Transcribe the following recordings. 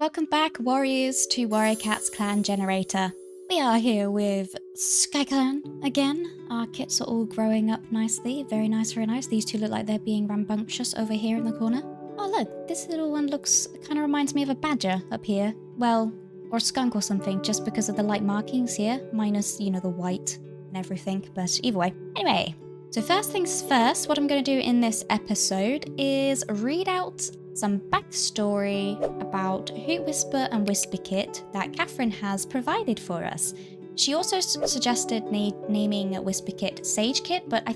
Welcome back, warriors, to Warrior Cat's Clan Generator. We are here with Skyclan again. Our kits are all growing up nicely. Very nice, very nice. These two look like they're being rambunctious over here in the corner. Oh look, this little one kind of reminds me of a badger up here. Well, or a skunk or something, just because of the light markings here. Minus, you know, the white and everything, but either way. Anyway, so first things first, what I'm going to do in this episode is read out some backstory about Hoot Whisper and Whisperkit that Catherine has provided for us. She also suggested naming Whisperkit SageKit, but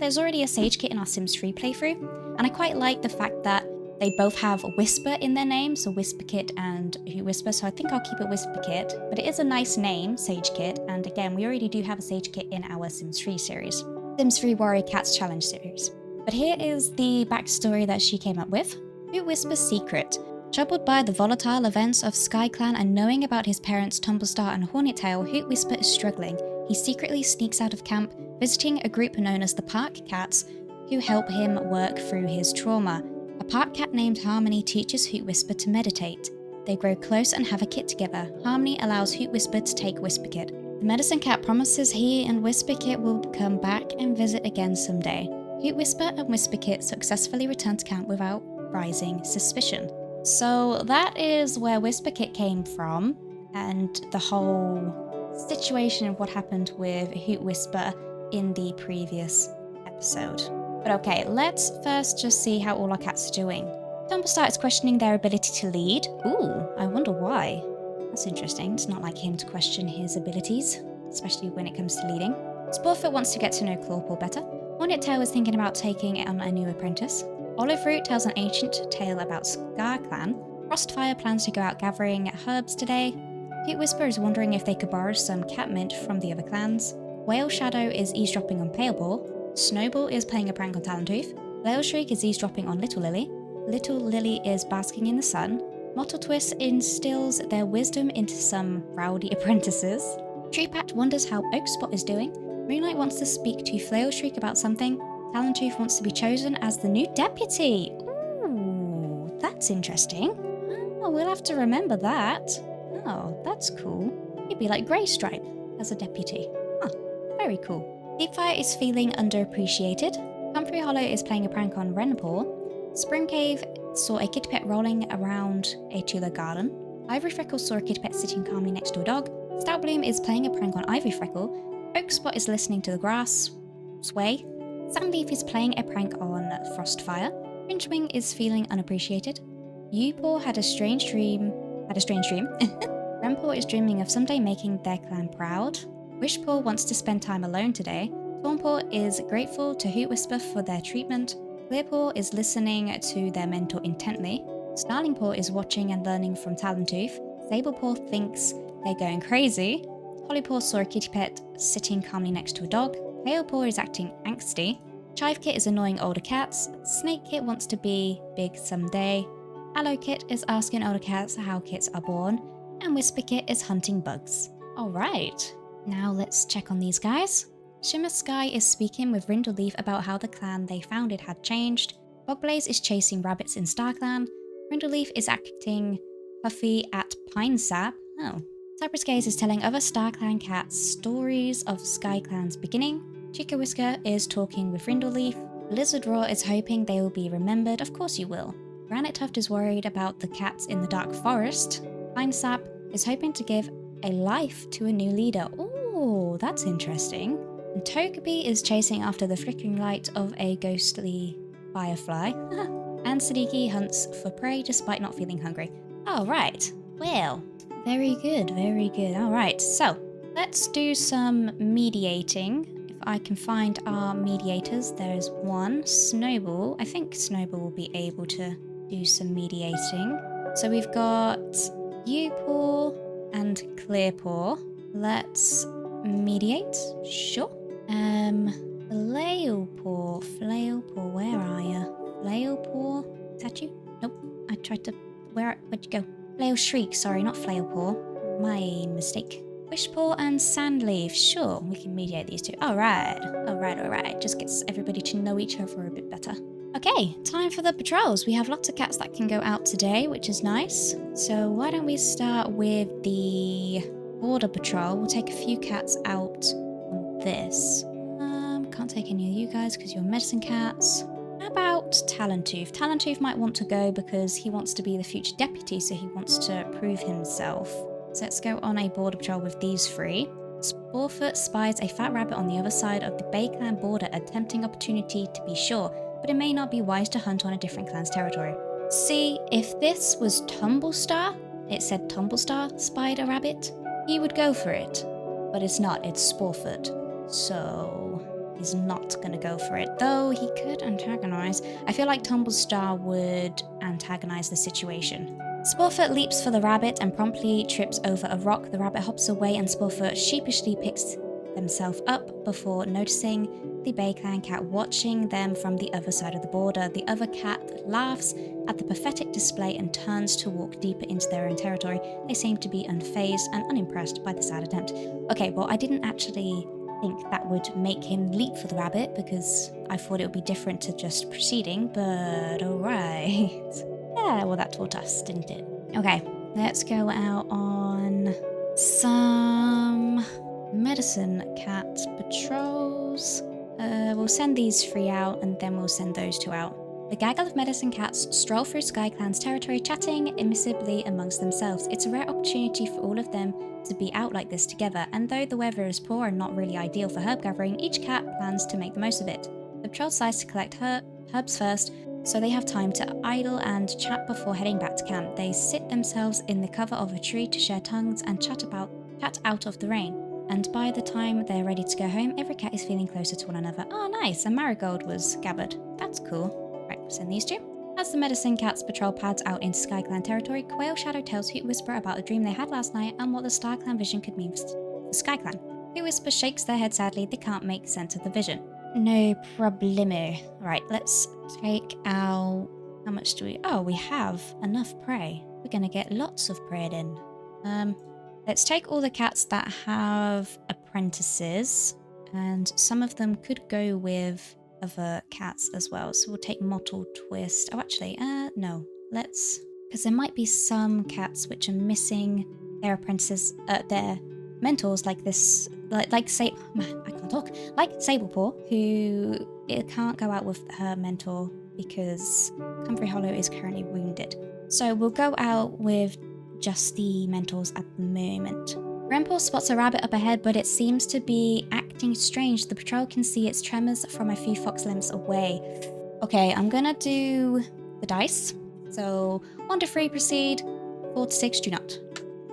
there's already a SageKit in our Sims 3 playthrough, and I quite like the fact that they both have Whisper in their name, so Whisperkit and Hoot Whisper, so I think I'll keep it Whisperkit, but it is a nice name, SageKit, and again, we already do have a SageKit in our Sims 3 series, Sims 3 Warrior Cats Challenge series. But here is the backstory that she came up with. Hoot Whisper's secret. Troubled by the volatile events of Skyclan and knowing about his parents Tumblestar and Hornettail, Hoot Whisper is struggling. He secretly sneaks out of camp, visiting a group known as the Park Cats, who help him work through his trauma. A park cat named Harmony teaches Hoot Whisper to meditate. They grow close and have a kit together. Harmony allows Hoot Whisper to take Whisperkit. The medicine cat promises he and Whisperkit will come back and visit again someday. Hoot Whisper and Whisperkit successfully return to camp without rising suspicion. So that is where Whisperkit came from, and the whole situation of what happened with Hoot Whisper in the previous episode. But okay, let's first just see how all our cats are doing. Tumblestar is questioning their ability to lead. Ooh, I wonder why. That's interesting. It's not like him to question his abilities, especially when it comes to leading. Sporefoot wants to get to know Clawpaw better. Hornettail is thinking about taking on a new apprentice. Oliveroot tells an ancient tale about Skyclan. Frostfire plans to go out gathering herbs today. Hoot Whisper is wondering if they could borrow some catmint from the other clans. Whale Shadow is eavesdropping on Paleball. Snowball is playing a prank on Talentooth. Flail Shriek is eavesdropping on Little Lily. Little Lily is basking in the sun. Mottle Twist instills their wisdom into some rowdy apprentices. Treepat wonders how Oakspot is doing. Moonlight wants to speak to Flail Shriek about something. Talentooth wants to be chosen as the new deputy. Ooh, that's interesting. Oh, we'll have to remember that. Oh, that's cool. He'd be like Greystripe as a deputy. Huh, very cool. Deepfire is feeling underappreciated. Humphrey Hollow is playing a prank on Renpaw. Spring Cave saw a kitty pet rolling around a tulip garden. Ivory Freckle saw a kitty pet sitting calmly next to a dog. Stout Bloom is playing a prank on Ivory Freckle. Oakspot is listening to the grass sway. Sandleaf is playing a prank on Frostfire. Finchwing is feeling unappreciated. Upaw had a strange dream. Renpaw is dreaming of someday making their clan proud. Wishpaw wants to spend time alone today. Thornpaw is grateful to Hoot Whisper for their treatment. Clearpaw is listening to their mentor intently. Snarlingpaw is watching and learning from Talentooth. Sablepaw thinks they're going crazy. Hollypaw saw a kitty pet sitting calmly next to a dog. Palepaw is acting angsty. Chivekit is annoying older cats. Snakekit wants to be big someday. Allokit is asking older cats how kits are born. And Whisperkit is hunting bugs. Alright, now let's check on these guys. Shimmer Sky is speaking with Rindleleaf about how the clan they founded had changed. Bogblaze is chasing rabbits in StarClan. Rindleleaf is acting puffy at Pinesap. Oh. Cypress Gaze is telling other StarClan cats stories of Skyclan's beginning. Chica Whisker is talking with Rindleleaf. Lizard Raw is hoping they will be remembered. Of course you will. Granite Tuft is worried about the cats in the dark forest. Pinesap is hoping to give a life to a new leader. Ooh, that's interesting. And Togepi is chasing after the flickering light of a ghostly firefly. And Siddiqui hunts for prey despite not feeling hungry. Alright, well, very good, very good. Alright, so let's do some mediating. If I can find our mediators, there's one. Snowball. I think Snowball will be able to do some mediating. So we've got Upaw and Clearpaw. Let's mediate. Sure. Flailpaw, where are you? Flailpaw? Is that you? Nope. I tried to... Where'd you go? Flail Shriek, sorry, not Flailpaw. My mistake. Wishpaw and Sandleaf. Sure, we can mediate these two. Alright. Just gets everybody to know each other a bit better. Okay, time for the patrols. We have lots of cats that can go out today, which is nice. So why don't we start with the border patrol? We'll take a few cats out on this. Can't take any of you guys because you're medicine cats. How about Talentooth? Talentooth might want to go because he wants to be the future deputy, so he wants to prove himself. So let's go on a border patrol with these three. Sporefoot spies a fat rabbit on the other side of the Bay Clan border, a tempting opportunity to be sure, but it may not be wise to hunt on a different clan's territory. See, if this was Tumblestar, it said Tumblestar spied a rabbit, he would go for it. But it's not, it's Sporefoot. So he's not gonna go for it, though he could antagonize. I feel like Tumblestar would antagonize the situation. Sporefoot leaps for the rabbit and promptly trips over a rock. The rabbit hops away and Sporefoot sheepishly picks themselves up before noticing the Bay Clan cat watching them from the other side of the border. The other cat laughs at the pathetic display and turns to walk deeper into their own territory. They seem to be unfazed and unimpressed by the sad attempt. Okay, well, I didn't actually think that would make him leap for the rabbit because I thought it would be different to just proceeding, but alright. Yeah, well, that taught us, didn't it? Okay, let's go out on some medicine cat patrols. We'll send these three out and then we'll send those two out. The gaggle of medicine cats stroll through Skyclan's territory, chatting immiscibly amongst themselves. It's a rare opportunity for all of them to be out like this together, and though the weather is poor and not really ideal for herb gathering, each cat plans to make the most of it. The patrol decides to collect herbs first, so they have time to idle and chat before heading back to camp. They sit themselves in the cover of a tree to share tongues and chat out of the rain. And by the time they're ready to go home, every cat is feeling closer to one another. Oh, nice, a marigold was gathered. That's cool. Right, send these two. As the medicine cats patrol pads out into Skyclan territory, Quail Shadow tells Hoot Whisper about the dream they had last night and what the Star Clan vision could mean for Skyclan. Hoot Whisper shakes their head sadly. They can't make sense of the vision. No problemo. Right, let's take out... How much do we... Oh, we have enough prey. We're gonna get lots of prey in. Let's take all the cats that have apprentices, and some of them could go with other cats as well. So we'll take Mottled Twist. Oh, actually, no. Let's... Because there might be some cats which are missing their apprentices, their mentors, like this... Like say... Man, I can't talk. Like Sablepaw, who it can't go out with her mentor because Comfrey Hollow is currently wounded. So we'll go out with just the mentors at the moment. Grandpa spots a rabbit up ahead, but it seems to be acting strange. The patrol can see its tremors from a few fox lengths away. Okay, I'm gonna do the dice. So 1 to 3 proceed, 4 to 6 do not.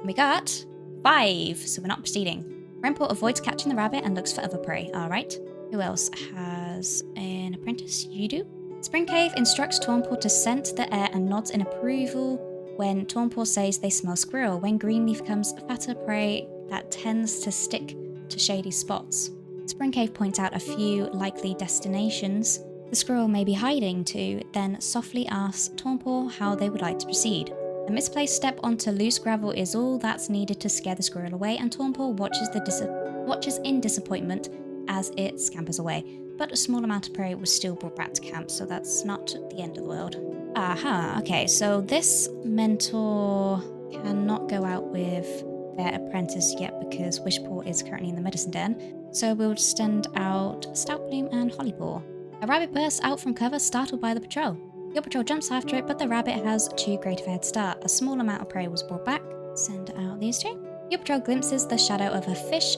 We got 5, so we're not proceeding. Grandpa avoids catching the rabbit and looks for other prey. Alright. Who else has an apprentice? You do? Springcave instructs Tornpaw to scent the air and nods in approval when Tornpaw says they smell squirrel. When Greenleaf comes, fatter prey that tends to stick to shady spots. Springcave points out a few likely destinations the squirrel may be hiding to, then softly asks Tornpaw how they would like to proceed. A misplaced step onto loose gravel is all that's needed to scare the squirrel away, and Tornpaw watches in disappointment as it scampers away. But a small amount of prey was still brought back to camp, so that's not the end of the world. Aha, okay, so this mentor cannot go out with their apprentice yet because Wishpaw is currently in the medicine den, so we'll send out Stoutbloom and Hollypaw. A rabbit bursts out from cover, startled by the patrol. Your patrol jumps after it, but the rabbit has too great of a head start. A small amount of prey was brought back. Send out these two. Your patrol glimpses the shadow of a fish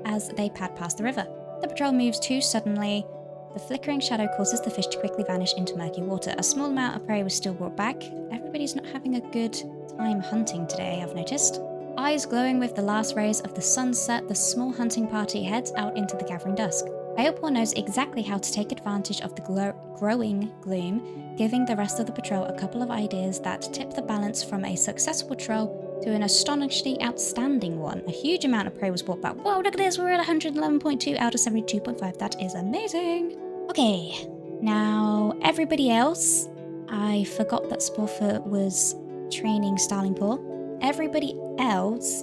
as they pad past the river. The patrol moves too suddenly. The flickering shadow causes the fish to quickly vanish into murky water. A small amount of prey was still brought back. Everybody's not having a good time hunting today, I've noticed. Eyes glowing with the last rays of the sunset, the small hunting party heads out into the gathering dusk. Palepaw knows exactly how to take advantage of the growing gloom, giving the rest of the patrol a couple of ideas that tip the balance from a successful patrol to an astonishingly outstanding one. A huge amount of prey was brought back. Whoa, look at this, we're at 111.2 out of 72.5. That is amazing. Okay, now everybody else, I forgot that Sporefoot was training Starlingpaw. Everybody else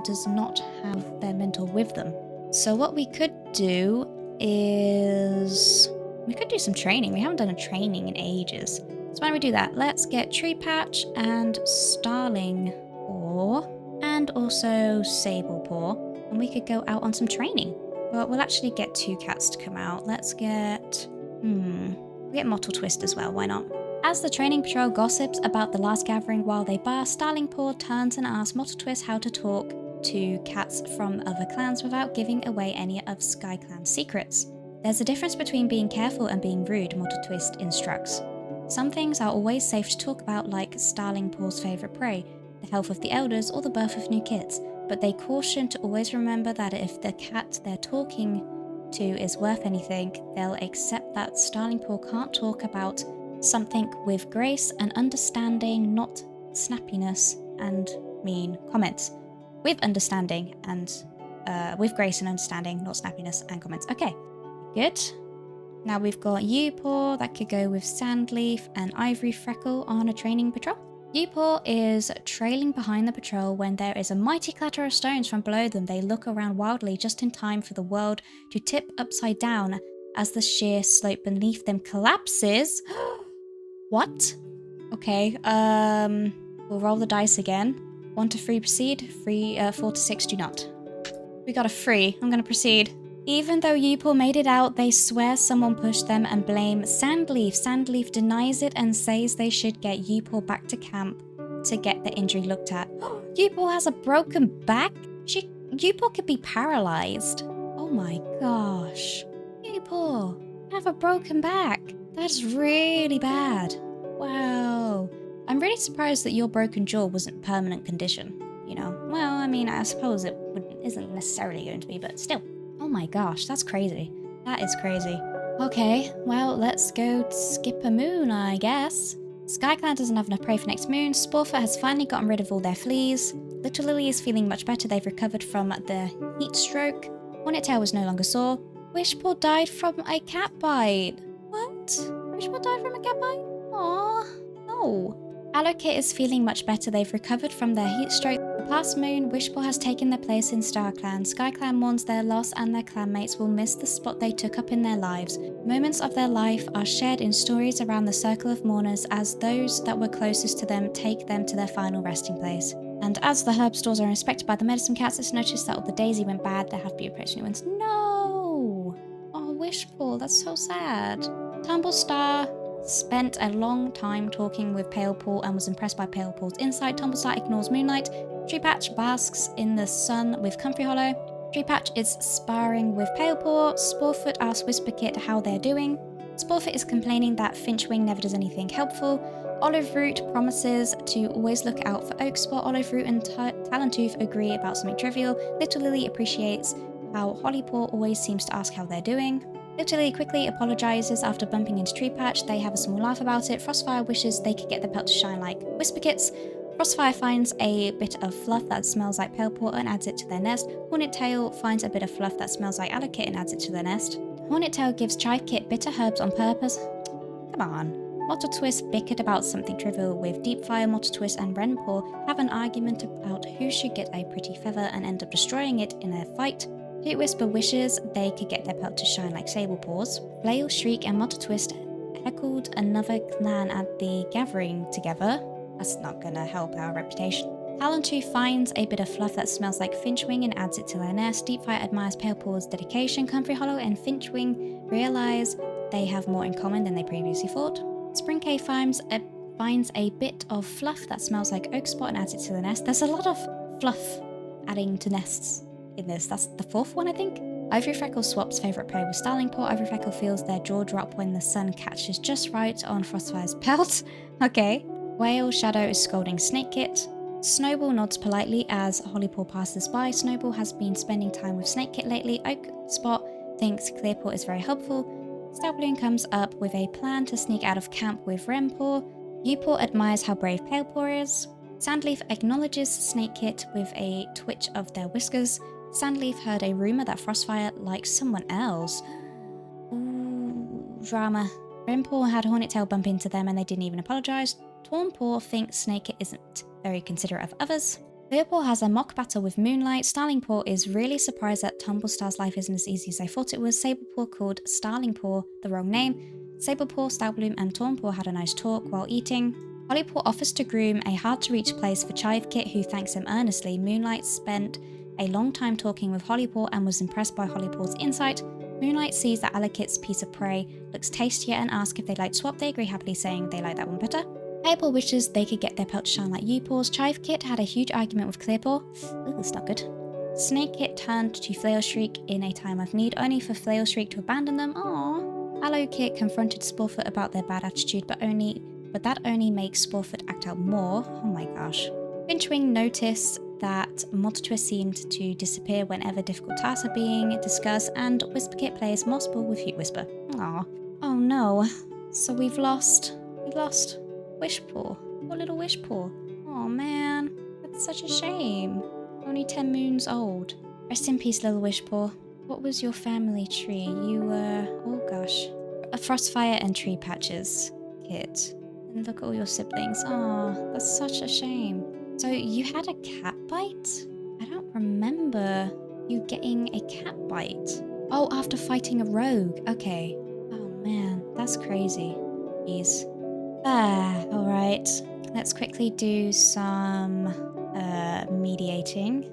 does not have their mentor with them. So what we could do is We could do some training. We haven't done a training in ages. So why don't we do that? Let's get Tree Patch and Starling Paw and also Sable Paw. And we could go out on some training. But we'll actually get 2 cats to come out. Let's get... we'll get Mottle Twist as well. Why not? As the training patrol gossips about the last gathering while they bar, Starling Paw turns and asks Mottle Twist how to talk to cats from other clans without giving away any of Skyclan's secrets. There's a difference between being careful and being rude, Mottle Twist instructs. Some things are always safe to talk about, like Starling Paw's favourite prey, the health of the elders, or the birth of new kids, but they caution to always remember that if the cat they're talking to is worth anything, they'll accept that Starling Paw can't talk about something with grace and understanding, not snappiness and mean comments. With understanding and with grace and understanding, not snappiness and comments. Okay, good. Now we've got Upaw that could go with Sandleaf and Ivory Freckle on a training patrol. Upaw is trailing behind the patrol when there is a mighty clatter of stones from below them. They look around wildly just in time for the world to tip upside down as the sheer slope beneath them collapses. What? Okay, we'll roll the dice again. 1 to 3 proceed, 4 to 6 do not. We got a 3, I'm gonna proceed. Even though Upaw made it out, they swear someone pushed them and blame Sandleaf. Sandleaf denies it and says they should get Upaw back to camp to get the injury looked at. Upaw has a broken back? Upaw could be paralyzed. Oh my gosh. Upaw, you have a broken back. That's really bad. Wow. I'm really surprised that your broken jaw wasn't permanent condition. You know, well, I mean, I suppose it isn't necessarily going to be, but still. Oh my gosh, that's crazy. That is crazy. Okay, well, let's go skip a moon, I guess. Skyclan doesn't have enough prey for next moon. Sporefoot has finally gotten rid of all their fleas. Little Lily is feeling much better. They've recovered from the heat stroke. Hornettail was no longer sore. Wishpaw died from a cat bite. What? Wishpaw died from a cat bite? Aww, no. Allocate is feeling much better. They've recovered from their heat stroke. The past moon, Wishpaw has taken their place in StarClan. Skyclan mourns their loss and their clanmates will miss the spot they took up in their lives. Moments of their life are shared in stories around the circle of mourners as those that were closest to them take them to their final resting place. And as the herb stores are inspected by the medicine cats, it's noticed that all the daisy went bad. There have to be approached new ones. No! Oh, Wishpaw, that's so sad. Tumblestar spent a long time talking with Palepaw and was impressed by Palepaw's insight. Tumblestar ignores moonlight. Treepatch basks in the sun with Comfrey Hollow. Treepatch is sparring with Palepaw. Sporefoot asks Whisperkit how they're doing. Sporefoot is complaining that Finchwing never does anything helpful. Olive Root promises to always look out for Oakspot. Olive Root and Talentooth agree about something trivial. Little Lily appreciates how Hollypaw always seems to ask how they're doing. Little Lily quickly apologizes after bumping into Treepatch. They have a small laugh about it. Frostfire wishes they could get their pelt to shine like Whisperkits. Frostfire finds a bit of fluff that smells like Palepaw and adds it to their nest. Hornettail finds a bit of fluff that smells like Allocate and adds it to their nest. Hornettail gives Chivekit bitter herbs on purpose. Come on. Mottle Twist bickered about something trivial with Deepfire. Mottle Twist and Renpaw have an argument about who should get a pretty feather and end up destroying it in a fight. Hoot Whisper wishes they could get their pelt to shine like Sablepaws. Flail, Shriek, and Mottle Twist heckled another clan at the gathering together. That's not gonna help our reputation. Talentooth finds a bit of fluff that smells like Finchwing and adds it to their nest. Deepfire admires Palepaw's dedication. Comfrey Hollow and Finchwing realize they have more in common than they previously thought. Springcave finds a bit of fluff that smells like Oakspot and adds it to the nest. There's a lot of fluff adding to nests in this. That's the 4th one, I think. Ivory Freckle swaps favourite prey with Starling Paw. Ivory Freckle feels their jaw drop when the sun catches just right on Frostfire's pelt. Okay. Whale Shadow is scolding Snakekit. Snowball nods politely as Hollypaw passes by. Snowball has been spending time with Snakekit lately. Oakspot thinks Clearpaw is very helpful. Stowballoon comes up with a plan to sneak out of camp with Renpaw. Upaw admires how brave Palepaw is. Sandleaf acknowledges Snakekit with a twitch of their whiskers. Sandleaf heard a rumour that Frostfire likes someone else. Ooh, drama. Renpaw had Hornettail bump into them and they didn't even apologise. Tornpaw thinks Snakekit isn't very considerate of others. Leopold has a mock battle with Moonlight. Starlingpaw is really surprised that Tumblestar's life isn't as easy as they thought it was. Sablepaw called Starlingpaw the wrong name. Sablepaw, Stoutbloom, and Tornpaw had a nice talk while eating. Hollypaw offers to groom a hard-to-reach place for Chivekit, who thanks him earnestly. Moonlight spent a long time talking with Hollypaw and was impressed by Hollypaw's insight. Moonlight sees that Alakit's piece of prey looks tastier and asks if they'd like to swap. They agree happily, saying they like that one better. Clearpaw wishes they could get their pelt to shine like Upaw's. Chivekit had a huge argument with Clearpaw. Ooh, that's not good. Snakekit turned to Flailshriek in a time of need, only for Flailshriek to abandon them. Aww. Allokit confronted Sporefoot about their bad attitude, but that only makes Sporefoot act out more. Oh my gosh. Finchwing noticed that Moltotwist seemed to disappear whenever difficult tasks are being discussed, and Whisperkit plays Moss Ball with Heat Whisper. Aww. Oh no. So we've lost Wishpaw. Poor little Wishpaw. Oh man. That's such a shame. Only 10 moons old. Rest in peace, little Wishpaw. What was your family tree? You were... oh gosh. A Frostfire and Tree Patches kit. And look at all your siblings. Oh, that's such a shame. So you had a cat bite? I don't remember you getting a cat bite. Oh, after fighting a rogue. Okay. Oh man, that's crazy. Jeez. Alright. Let's quickly do some mediating.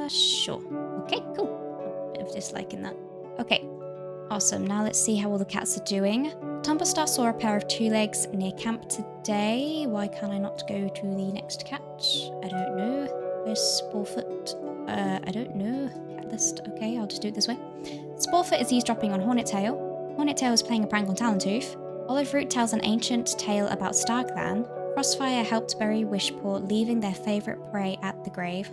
Sure. Okay, cool. A bit of dislike in that. Okay. Awesome. Now let's see how all the cats are doing. Tumblestar saw a pair of two legs near camp today. Why can't I not go to the next cat? I don't know. Where's Sporefoot? I don't know. Cat list. Okay, I'll just do it this way. Sporefoot is eavesdropping on Hornettail. Hornettail is playing a prank on Talentooth. Oliveroot tells an ancient tale about Skyclan. Frostfire helped bury Wishpaw, leaving their favourite prey at the grave.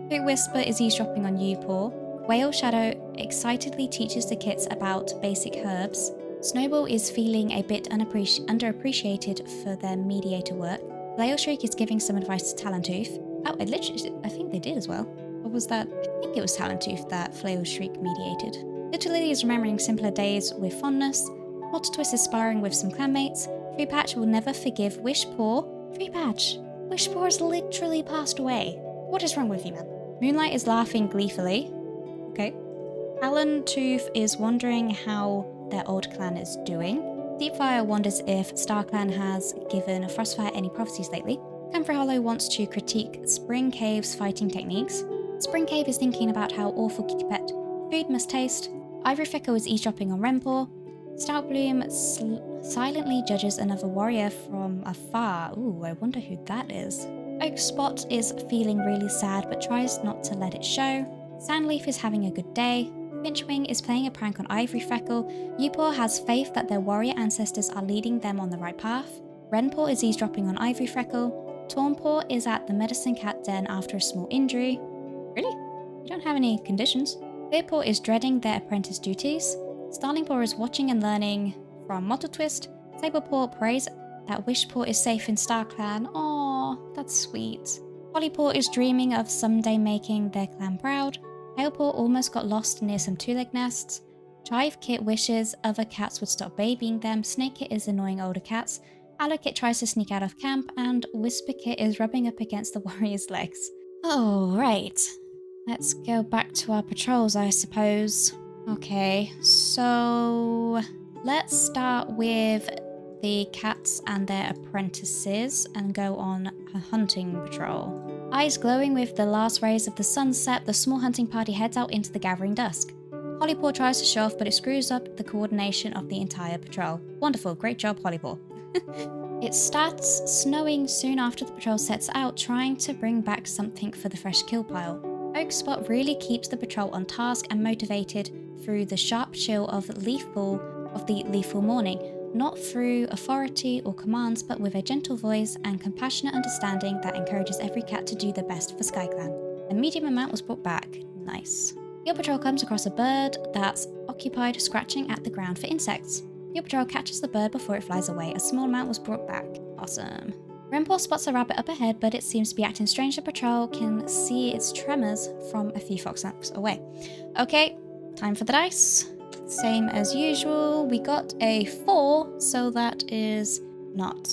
Hoot Whisper is eavesdropping on Upaw. Whale Shadow excitedly teaches the kits about basic herbs. Snowball is feeling a bit underappreciated for their mediator work. Flailshriek is giving some advice to Talentooth. Oh, I think they did as well. Or was that? I think it was Talentooth that Flailshriek mediated. Little Lily is remembering simpler days with fondness. Moltotwist is sparring with some clanmates. Treepatch will never forgive Wishpaw. Treepatch, Wishpaw has literally passed away. What is wrong with you, man? Moonlight is laughing gleefully. Okay. Talentooth is wondering how their old clan is doing. Deepfire wonders if Starclan has given Frostfire any prophecies lately. Comfrey Hollow wants to critique Spring Cave's fighting techniques. Spring Cave is thinking about how awful Kitty Pet food must taste. Ivory Freckle is eavesdropping on Renpaw. Stoutbloom silently judges another warrior from afar. Ooh, I wonder who that is. Oakspot is feeling really sad but tries not to let it show. Sandleaf is having a good day. Finchwing is playing a prank on Ivory Freckle. Upaw has faith that their warrior ancestors are leading them on the right path. Renpaw is eavesdropping on Ivory Freckle. Tornpaw is at the medicine cat den after a small injury. Really? You don't have any conditions. Clearpaw is dreading their apprentice duties. Starlingpaw is watching and learning from Moltotwist. Sablepaw prays that Wishpaw is safe in Starclan. Aww, that's sweet. Hollypaw is dreaming of someday making their clan proud. Hailpaw almost got lost near some two-leg nests. Chivekit wishes other cats would stop babying them. Snakekit is annoying older cats. Allokit tries to sneak out of camp, and Whisperkit is rubbing up against the warrior's legs. Oh, right. Let's go back to our patrols, I suppose. Okay, so let's start with the cats and their apprentices and go on a hunting patrol. Eyes glowing with the last rays of the sunset, the small hunting party heads out into the gathering dusk. Hollypaw tries to show off, but it screws up the coordination of the entire patrol. Wonderful, great job, Hollypaw. It starts snowing soon after the patrol sets out, trying to bring back something for the fresh kill pile. Oakspot really keeps the patrol on task and motivated through the sharp chill of the leafful morning, not through authority or commands, but with a gentle voice and compassionate understanding that encourages every cat to do their best for Skyclan. A medium amount was brought back. Nice. Your patrol comes across a bird that's occupied scratching at the ground for insects. Your patrol catches the bird before it flies away. A small amount was brought back. Awesome. Renpaw spots a rabbit up ahead, but it seems to be acting strange. The patrol can see its tremors from a few fox lamps away. Okay, time for the dice. Same as usual. We got a 4, so that is not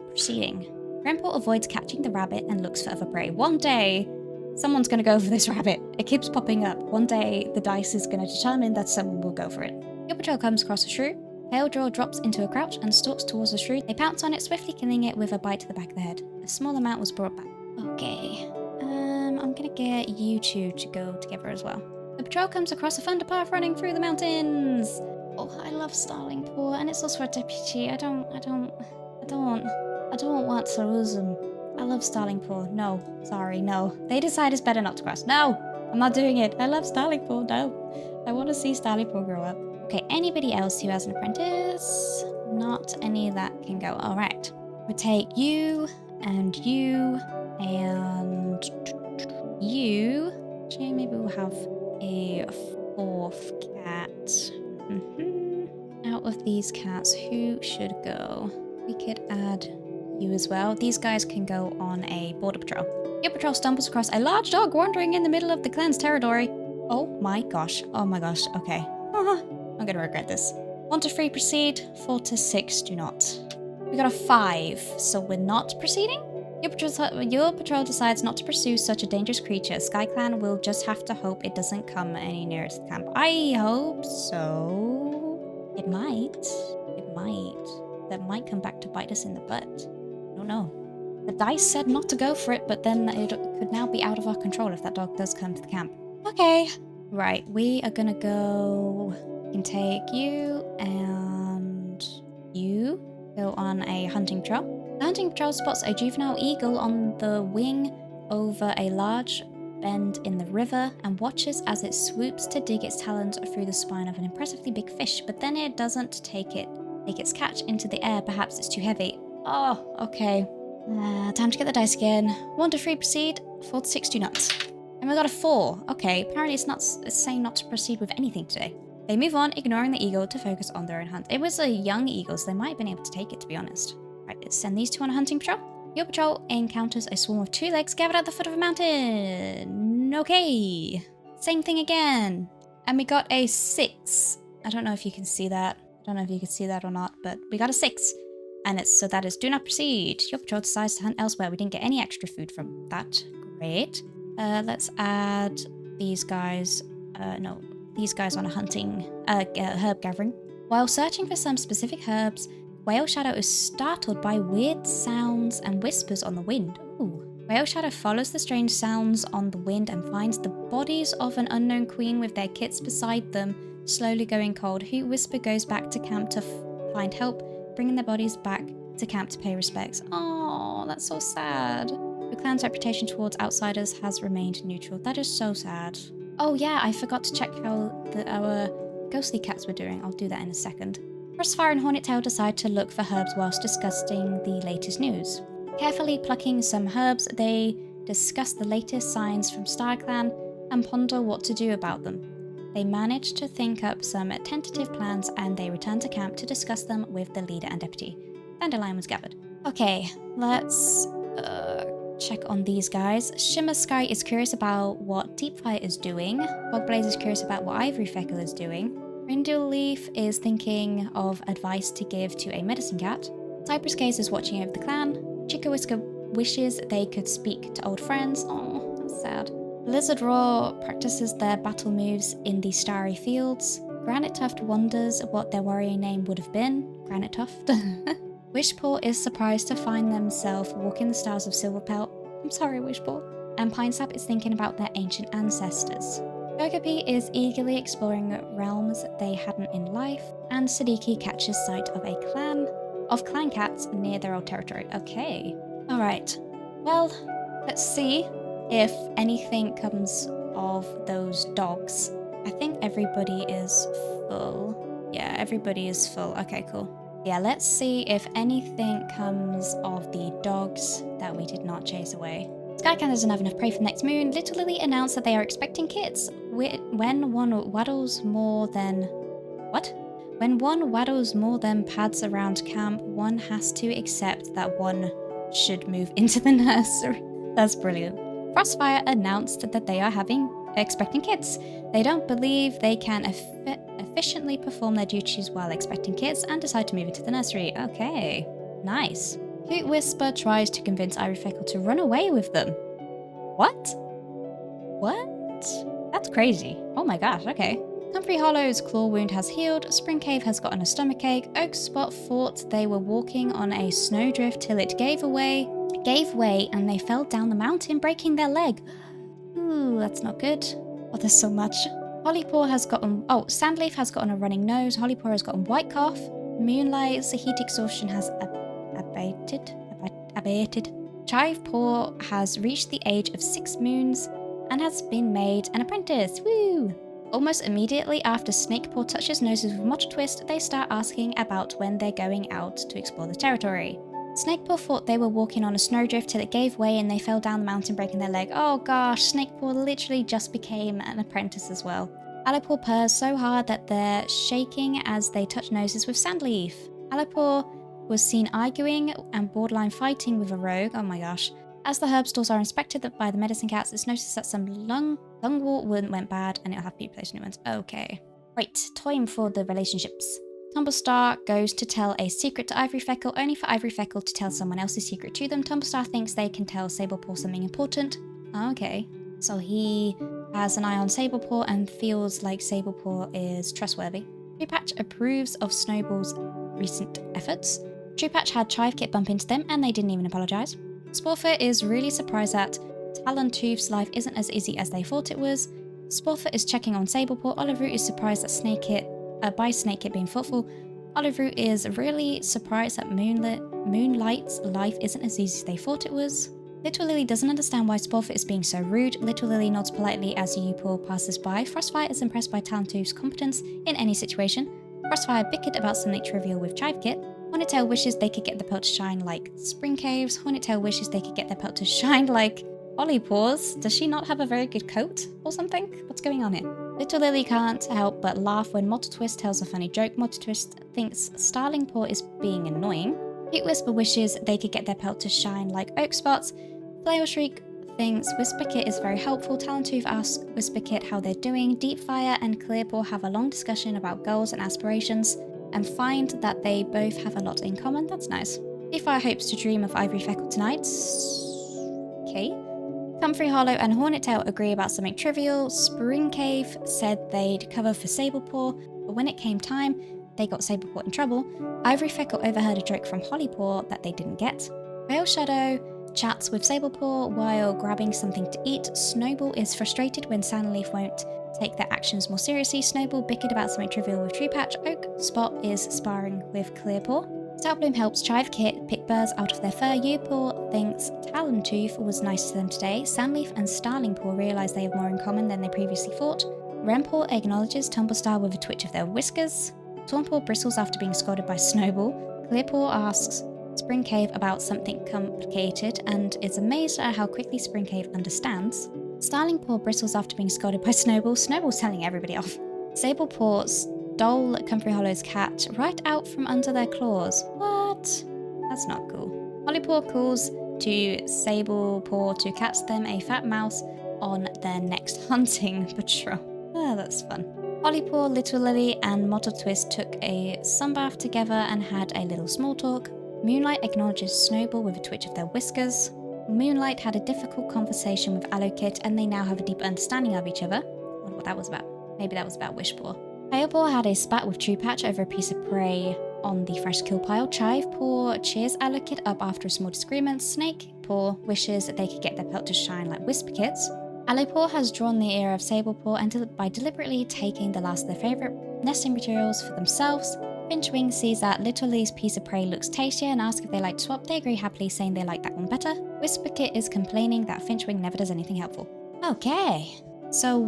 proceeding. Grandpa avoids catching the rabbit and looks for other prey. One day, someone's gonna go for this rabbit. It keeps popping up. One day, the dice is gonna determine that someone will go for it. Your patrol comes across a shrew. Pale Draw drops into a crouch and stalks towards the shrew. They pounce on it, swiftly killing it with a bite to the back of the head. A small amount was brought back. Okay. I'm gonna get you two to go together as well. The patrol comes across a thunder path running through the mountains. Oh, I love Starling Paw, and it's also a deputy. I don't want to lose him. I love Starling Paw. No, sorry, no. They decide it's better not to cross. No, I'm not doing it. I love Starling Paw. No, I want to see Starling Paw grow up. Okay, anybody else who has an apprentice? Not any that can go. All right, we take you and you and you. Actually, maybe we'll have a fourth cat. Out of these cats, who should go? We could add you as well. These guys can go on a border patrol. Your patrol stumbles across a large dog wandering in the middle of the clan's territory. Oh my gosh. Oh my gosh. Okay. I'm gonna regret this. 1 to 3 proceed. 4 to 6 do not. We got a 5, so we're not proceeding? Your patrol decides not to pursue such a dangerous creature. Skyclan will just have to hope it doesn't come any nearer to the camp. I hope so. It might. It might. That might come back to bite us in the butt. I don't know. The dice said not to go for it, but then it could now be out of our control if that dog does come to the camp. Okay. Right, we are gonna go... We can take you and you go on a hunting patrol. The hunting patrol spots a juvenile eagle on the wing over a large bend in the river and watches as it swoops to dig its talons through the spine of an impressively big fish, but then it doesn't take its catch into the air. Perhaps it's too heavy. Oh, okay. Time to get the dice again. 1 to 3 proceed, 4 to 6 do not. And we got a 4. Okay, apparently it's saying not to proceed with anything today. They move on, ignoring the eagle to focus on their own hunt. It was a young eagle, so they might have been able to take it, to be honest. Right, let's send these two on a hunting patrol. Your patrol encounters a swarm of 2 legs gathered at the foot of a mountain. Okay. Same thing again. And we got a 6. I don't know if you can see that. I don't know if you can see that or not, but we got a 6. And so that is do not proceed. Your patrol decides to hunt elsewhere. We didn't get any extra food from that. Great. Let's add these guys. These guys on a hunting, herb gathering. While searching for some specific herbs, Whale Shadow is startled by weird sounds and whispers on the wind. Ooh. Whale Shadow follows the strange sounds on the wind and finds the bodies of an unknown queen with their kits beside them, slowly going cold. Who Whisper goes back to camp to find help, bringing their bodies back to camp to pay respects. Oh, that's so sad. The clan's reputation towards outsiders has remained neutral. That is so sad. Oh yeah, I forgot to check how our ghostly cats were doing. I'll do that in a second. Crossfire and Hornettail decide to look for herbs whilst discussing the latest news. Carefully plucking some herbs, they discuss the latest signs from Skyclan and ponder what to do about them. They manage to think up some tentative plans and they return to camp to discuss them with the leader and deputy. Dandelion was gathered. Okay, let's check on these guys. Shimmer Sky is curious about what Deepfire is doing. Bogblaze is curious about what Ivory Feckle is doing. Rindle Leaf is thinking of advice to give to a medicine cat. Cypress Case is watching over the clan. Chica Whisker wishes they could speak to old friends. Oh, that's sad. Lizard Raw practices their battle moves in the starry fields. Granite Tuft wonders what their warrior name would have been. Granite Tuft. Wishpaw is surprised to find themselves walking the stars of Silverpelt. I'm sorry, Wishpaw. And Pinesap is thinking about their ancient ancestors. Gogopi is eagerly exploring realms they hadn't in life, and Siddiqui catches sight of a clan cats near their old territory. Okay. Alright. Well, let's see if anything comes of those dogs. I think everybody is full. Yeah, everybody is full. Okay, cool. Yeah, let's see if anything comes of the dogs that we did not chase away. Skyclan doesn't have enough prey for the next moon. Little Lily announced that they are expecting kids. When one waddles more than... What? When one waddles more than pads around camp, one has to accept that one should move into the nursery. That's brilliant. Frostfire announced that they are expecting kids. They don't believe they can efficiently perform their duties while expecting kids and decide to move into the nursery. Okay, nice. Hoot Whisper tries to convince Ivory Freckle to run away with them. What? What? That's crazy. Oh my gosh, okay. Comfrey Hollow's claw wound has healed, Spring Cave has gotten a stomachache, Oak Spot thought they were walking on a snowdrift till it gave way, and they fell down the mountain, breaking their leg. Ooh, that's not good. Oh, there's so much. Hollypaw has gotten... Oh, Sandleaf has gotten a running nose, Hollypaw has gotten white cough, Moonlight's heat exhaustion has abated. Chivepaw has reached the age of 6 moons and has been made an apprentice. Woo! Almost immediately after Snakepaw touches noses with Motto Twist, they start asking about when they're going out to explore the territory. Snakepaw thought they were walking on a snowdrift till it gave way and they fell down the mountain breaking their leg. Oh gosh, Snakepaw literally just became an apprentice as well. Allopaw purrs so hard that they're shaking as they touch noses with Sandleaf. Allopaw was seen arguing and borderline fighting with a rogue. Oh my gosh. As the herb stores are inspected by the medicine cats, it's noticed that some lungwort went bad and it'll have to be replaced with new ones. Okay. Right, time for the relationships. Tumblestar goes to tell a secret to Ivory Freckle, only for Ivory Freckle to tell someone else's secret to them. Tumblestar thinks they can tell Sablepaw something important. Okay. So he has an eye on Sablepaw and feels like Sablepaw is trustworthy. Truepatch approves of Snowball's recent efforts. Truepatch had Chivekit bump into them and they didn't even apologise. Sporefoot is really surprised that Talontoof's life isn't as easy as they thought it was. Sporefoot is checking on Sablepaw. Oliveroot is surprised that by Snakekit being thoughtful. Oliveroot is really surprised that Moonlight's life isn't as easy as they thought it was. Little Lily doesn't understand why Sporefoot is being so rude. Little Lily nods politely as Upaw passes by. Frostfire is impressed by Talontoof's competence in any situation. Frostfire bickered about something trivial with Chivekit. Hornettail wishes they could get the pelt to shine like Spring Caves. Hornettail wishes they could get their pelt to shine like Hollypaws. Does she not have a very good coat or something? What's going on here? Little Lily can't help but laugh when Motto Twist tells a funny joke. Motto Twist thinks Starlingpaw is being annoying. Hoot Whisper wishes they could get their pelt to shine like Oak Spots. Flail Shriek thinks Whisperkit is very helpful. Talentooth asks Whisperkit how they're doing. Deepfire and Clearpaw have a long discussion about goals and aspirations and find that they both have a lot in common. That's nice. Deepfire hopes to dream of Ivory Freckle tonight. Okay. Comfrey Hollow and Hornettail agree about something trivial. Spring Cave said they'd cover for Sablepaw, but when it came time, they got Sablepaw in trouble. Ivory Freckle overheard a joke from Hollypaw that they didn't get. Rail Shadow chats with Sablepaw while grabbing something to eat. Snowball is frustrated when Sandleaf won't take their actions more seriously. Snowball bickered about something trivial with Truepatch. Oak Spot is sparring with Clearpaw. Stoutbloom helps Chivekit pick birds out of their fur. Upaw thinks Talentooth was nice to them today. Sandleaf and Starlingpaw realise they have more in common than they previously thought. Rempaw acknowledges Tumblestar with a twitch of their whiskers. Tauntpaw bristles after being scolded by Snowball. Clearpaw asks Spring Cave about something complicated and is amazed at how quickly Spring Cave understands. Starlingpaw bristles after being scolded by Snowball. Snowball's telling everybody off. Sablepaw stole Comfrey Hollow's cat right out from under their claws. What? That's not cool. Hollypaw calls to Sablepaw to catch them a fat mouse on their next hunting patrol. Ah, that's fun. Hollypaw, Little Lily, and Motto Twist took a sunbath together and had a little small talk. Moonlight acknowledges Snowball with a twitch of their whiskers. Moonlight had a difficult conversation with Allokit and they now have a deep understanding of each other. I wonder what that was about. Maybe that was about Wishpaw. Palepaw had a spat with Truepatch over a piece of prey on the fresh kill pile. Chivepaw cheers Allokit up after a small disagreement. Snakepaw wishes that they could get their pelt to shine like Whisperkits. Allowpaw has drawn the ear of Sablepaw and by deliberately taking the last of their favourite nesting materials for themselves. Finchwing sees that Little Lily's piece of prey looks tastier and asks if they like to swap. They agree happily, saying they like that one better. Whisperkit is complaining that Finchwing never does anything helpful. Okay, so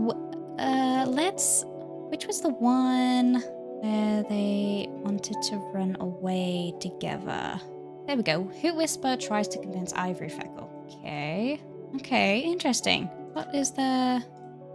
which was the one where they wanted to run away together? There we go. Hoot Whisper tries to convince Ivory Freckle. Okay, interesting. What is the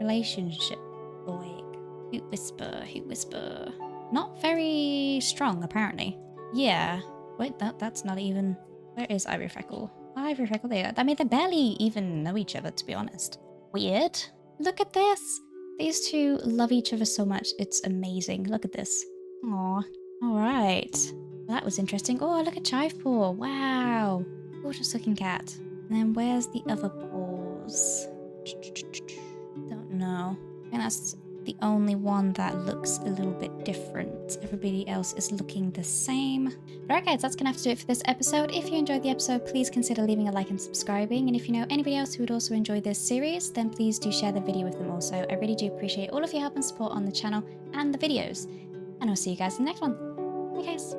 relationship like? Hoot Whisper. Not very strong, apparently. Yeah. Wait, that's not even... Where is Ivory Freckle? Ivory Freckle, there. I mean, they barely even know each other, to be honest. Weird. Look at this. These two love each other so much. It's amazing. Look at this. Aww. Alright. Well, that was interesting. Oh, look at Chive Paw. Wow. Gorgeous looking cat. And then where's the other paws? Don't know. And that's the only one that looks a little bit different. Everybody else is looking the same. But alright guys, that's gonna have to do it for this episode. If you enjoyed the episode, please consider leaving a like and subscribing. And if you know anybody else who would also enjoy this series, then please do share the video with them also. I really do appreciate all of your help and support on the channel and the videos. And I'll see you guys in the next one. Bye guys.